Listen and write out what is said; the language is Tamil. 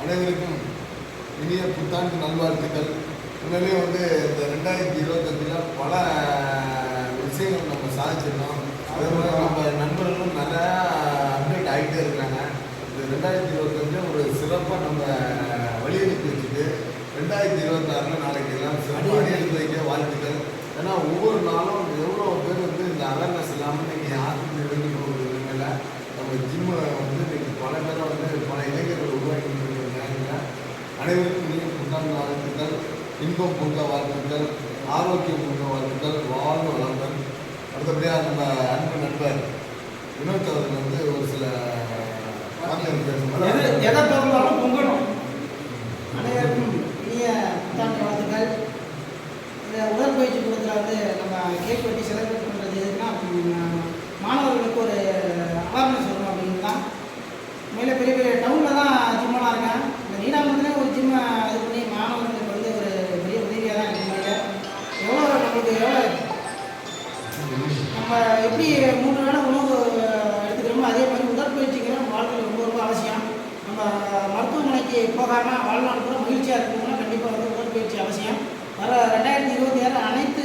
அனைவருக்கும் இனிய புத்தாண்டு நல்வாழ்த்துக்கள். உண்மையிலேயே இந்த 2025 பல விஷயங்கள் நம்ம சாதிச்சிருக்கோம். அதே மாதிரி நம்ம நண்பர்களும் நிறையா அப்டேட் ஆகிட்டே இருக்கிறாங்க. இந்த 2025 ஒரு சிறப்பாக நம்ம வழியெடுத்து வச்சுட்டு 2026 நாளைக்கு எல்லாம் சிறப்பாக வழியெடுத்து வைக்க வாழ்த்துக்கள். ஏன்னா ஒவ்வொரு நாளும் எவ்வளோ பேர் இந்த அவேர்னஸ் இல்லாமல் நீங்கள் ஆஸ்பத்திரி எடுத்து போகிற நிலைமையில் நம்ம ஜிம்மை இன்னைக்கு பல பேரை பல இளைஞர்கள் உருவாக்கி இருக்காங்க. அனைவருக்கும் நீங்கள் புத்தாண்டு வாழ்த்துக்கள், இன்பம் பொங்க வாழ்த்துக்கள், ஆரோக்கியம் பொங்க வாழ்த்துக்கள், வாழ்வு வளங்கள். அடுத்தபடியாக நம்ம அன்பு நண்பர் வினோத் அவர்கள் ஒரு சில வார்த்தைகள் பேசும்போது எதை பிறந்தாலும் பொங்கணும். அனைவருக்கும் இனிய புத்தாண்டு வாழ்த்துக்கள். இந்த உடற்பயிற்சி கூடத்தில் நம்ம கேக் வெட்டி செலிப்ரேட் பண்ணுறது எதுக்குன்னா மாணவர்களுக்கு ஒரு அவேர்னஸ் வரும் அப்படின்னு தான். மேலே பெரிய பெரிய டவுனில் தான் ஜிம்மெல்லாம் இருக்கேன். இந்த நீடாமங்கலத்துலேயே ஒரு ஜிம்மை இது பண்ணி மாணவர்களுக்கு ஒரு பெரிய உதவியாக தான் இருக்குது. மேலே எவ்வளோ நம்மளுக்கு நம்ம எப்படி 3 வேளை உணவு எடுத்துக்கிறோமோ அதே மாதிரி உடற்பயிற்சிங்கிற வாழ்க்கையில் ரொம்ப அவசியம். நம்ம மருத்துவமனைக்கு போகாமல் வாழ்நாள் கூட மகிழ்ச்சியாக இருக்கணும்னா கண்டிப்பாக உடற்பயிற்சி அவசியம். வர 2026 அனைத்து